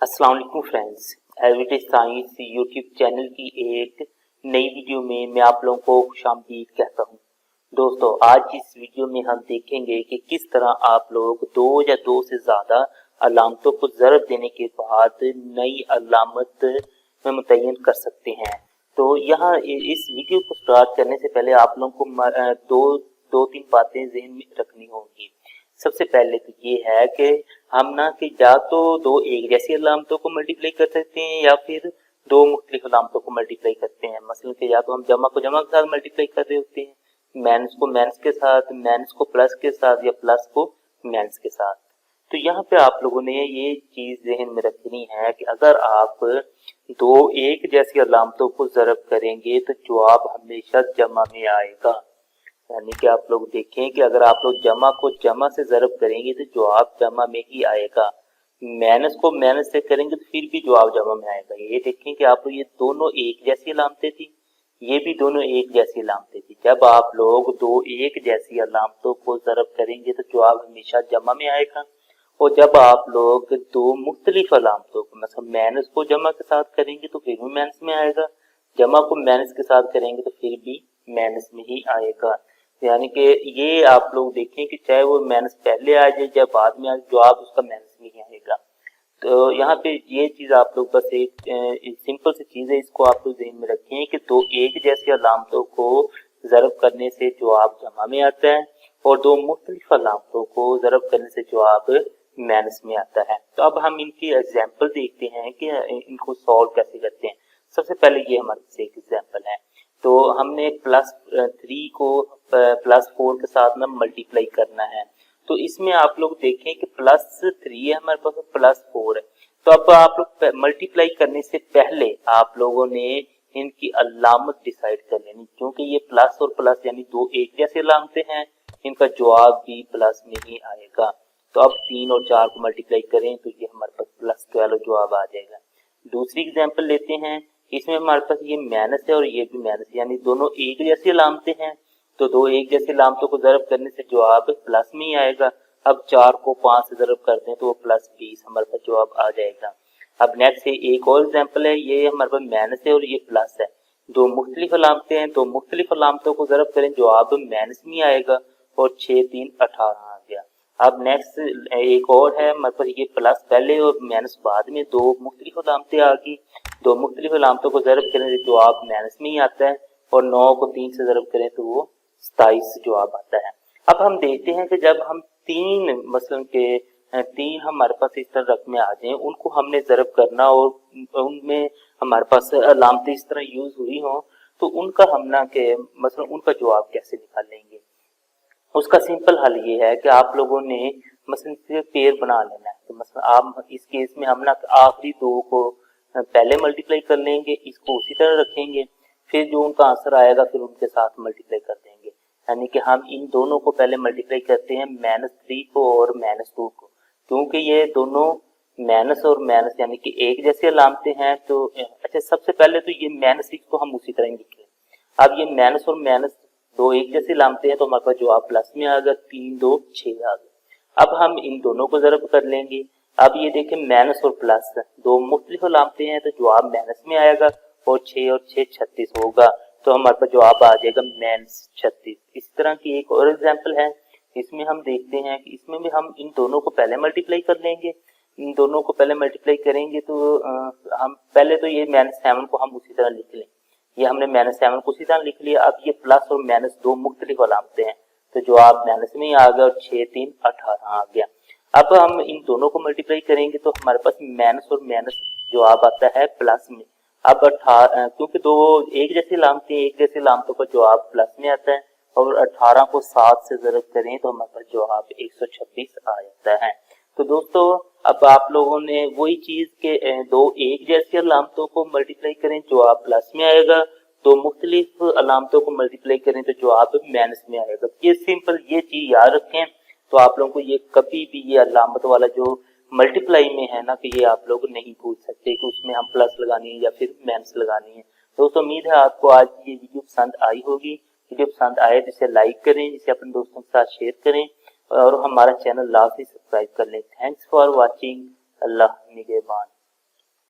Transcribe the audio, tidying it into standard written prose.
अस्सलाम वालेकुम friends, everyday science YouTube channel की एक नई वीडियो में मैं आप लोगों को खुशामदीद कहता हूं। दोस्तों, आज इस वीडियो में हम देखेंगे कि किस तरह आप लोग दो या दो से ज़्यादा अलामतों को ज़रब देने के बाद नई अलामत में मुतय्यन कर सकते हैं। तो यहाँ इस वीडियो को स्टार्ट करने से पहले आप लोगों को दो तीन बातें ज़हन में रखनी होंगी। सबसे पहले तो ये है कि हम ना कि या तो दो एक जैसी अलामतों को मल्टीप्लाई कर सकते हैं या फिर दो मुख्तलिफ अलामतों को मल्टीप्लाई करते हैं। मसलन कि या तो हम जमा को जमा के साथ मल्टीप्लाई कर रहे होते हैं, माइनस को माइनस के साथ, माइनस को प्लस के साथ या प्लस को माइनस के साथ। तो यहाँ पे आप लोगों ने ये चीज ज़हन में रखनी है कि अगर आप दो एक जैसी अलामतों को ज़रब करेंगे तो जवाब हमेशा जमा में आएगा। यानी कि आप लोग देखें कि अगर आप लोग जमा को जमा से ज़रब करेंगे तो जवाब जमा में ही आएगा। माइनस को माइनस से करेंगे तो फिर भी जवाब जमा में आएगा। ये देखें कि आप लोग ये दोनों एक जैसी अलामतें थी, ये भी दोनों एक जैसी अलामतें थी। जब आप लोग दो एक जैसी अलामतों को ज़रब करेंगे तो जवाब हमेशा जमा में आएगा। और जब आप लोग दो मुख्तलिफ अलामतों को मतलब माइनस को जमा के साथ करेंगे तो फिर भी माइनस में आएगा, जमा को माइनस के साथ करेंगे तो फिर भी माइनस में ही आएगा। यानी कि ये आप लोग देखें कि चाहे वो माइनस पहले आ जाए या बाद में आ जाए, जवाब उसका माइनस में ही आएगा। तो यहाँ पे ये चीज आप लोग बस एक सिंपल सी चीज है, इसको आप लोग ध्यान में रखें कि दो एक जैसी अलामतों को ज़रब करने से जवाब जमा में आता है और दो मुख्तलिफ अलामतों को ज़रब करने से जवाब माइनस में आता है। तो अब हम इनकी एग्जाम्पल देखते हैं कि इनको सॉल्व कैसे करते हैं। सबसे पहले ये हमारे पास एक एग्जाम्पल है। तो हमने +3 को +4 के साथ में मल्टीप्लाई करना है। तो इसमें आप लोग देखें कि +3 है हमारे पास, +4 है। तो अब आप लोग मल्टीप्लाई करने से पहले आप लोगों ने इनकी अलामत डिसाइड कर लेनी, क्योंकि ये प्लस और प्लस यानी दो एक जैसे अलामतें हैं, इनका जवाब भी प्लस में ही आएगा। तो अब 3 और 4 को मल्टीप्लाई करें तो ये हमारे पास +12 जवाब आ जाएगा। दूसरी एग्जाम्पल लेते हैं। इसमें हमारे पास ये माइनस है और ये भी माइनस, यानी दोनों एक जैसी अलामतें हैं। तो दो एक जैसी अलामतों को ज़रब करने से जवाब प्लस में ही आएगा। अब 4 को 5 से ज़रब करते हैं तो वो +20 हमारे पास जवाब आ जाएगा। अब नेक्स्ट एक और एग्जाम्पल है। ये हमारे पास माइनस है और ये प्लस है, दो मुख्तलिफ अलामतें हैं। तो मुख्तलिफ अलामतों को ज़रब करें जवाब माइनस में आएगा और 6 3 18 आ गया। अब नेक्स्ट एक और है हमारे पास, ये प्लस पहले और माइनस बाद में, दो मुख्तलिफ अलामतें आ गई। दो मुख्तलिफ अलामतों को ज़रब करें तो जवाब माइनस में ही आता है और 9 को 3 से ज़रब करें तो वो 27 जवाब आता है। अब हम देखते हैं कि जब हम तीन मसलन के तीन हमारे पास इस तरह रकमें आ जाएं, उनको हमने ज़रब करना और उनमें हमारे पास अलामतें इस तरह यूज हुई हों, तो उनका हम ना के मसलन उनका जवाब कैसे निकालेंगे। उसका सिंपल हल ये है कि आप लोगों ने मसलन सिर्फ पेयर बना लेना है। तो मसलन आप इस केस में हम ना आखिरी दो को पहले मल्टीप्लाई कर लेंगे, इसको उसी तरह रखेंगे, फिर जो उनका आंसर आएगा फिर उनके साथ मल्टीप्लाई कर देंगे। यानी कि हम इन दोनों को पहले मल्टीप्लाई करते हैं, -3 को और -2 को, क्योंकि ये दोनों माइनस और माइनस यानी कि एक जैसे अलामतें हैं। तो अच्छा, सबसे पहले तो ये -6 को हम उसी तरह लिख लें। अब ये माइनस और माइनस दो एक जैसे अलामतें हैं तो हमारे पास जवाब प्लस में आ गया, 3 2 6 आ गया। अब हम इन दोनों को ज़रब कर लेंगे। अब ये देखें माइनस और प्लस दो मुख्तलिफ अलामतें हैं तो जवाब माइनस में आएगा और 6 और 6 36 होगा। तो हमारे पास जवाब आ जाएगा -36। इस तरह की एक और एग्जांपल है। इसमें हम देखते हैं कि इसमें भी हम इन दोनों को पहले मल्टीप्लाई कर लेंगे। इन दोनों को पहले मल्टीप्लाई करेंगे तो हम पहले तो ये -7 को हम उसी तरह लिख लें। ये हमने -7 को उसी तरह लिख लिया। अब ये प्लस और माइनस दो मुख्तलिफ अलामतें हैं तो जवाब माइनस में ही आ गया और 6 3 18 आ गया। अब हम इन दोनों को मल्टीप्लाई करेंगे तो हमारे पास माइनस और माइनस जवाब आता है प्लस में। अब 18 क्योंकि दो एक जैसी अलामतें एक जैसी अलामतों का जवाब प्लस में आता है और 18 को 7 से ज़रब करें तो हमारे पास जवाब 126 आ जाता है। तो दोस्तों, अब आप लोगों ने वही चीज के दो एक जैसी अलामतों को मल्टीप्लाई करें जवाब प्लस में आएगा, दो मुख्तलिफ अलामतों को मल्टीप्लाई करें तो जवाब माइनस में आएगा। ये सिंपल ये चीज याद रखें तो आप लोगों को ये कभी भी ये अलामत वाला जो मल्टीप्लाई में है ना कि ये आप लोग नहीं पूछ सकते कि उसमें हम प्लस लगानी है या फिर माइनस लगानी है। दोस्तों, उम्मीद है आपको आज ये वीडियो पसंद आई होगी। वीडियो पसंद आए तो इसे लाइक करें, इसे अपने दोस्तों के साथ शेयर करें और हमारा चैनल लाजमी सब्सक्राइब कर लें। Thanks for watching. अल्लाह निगहबान।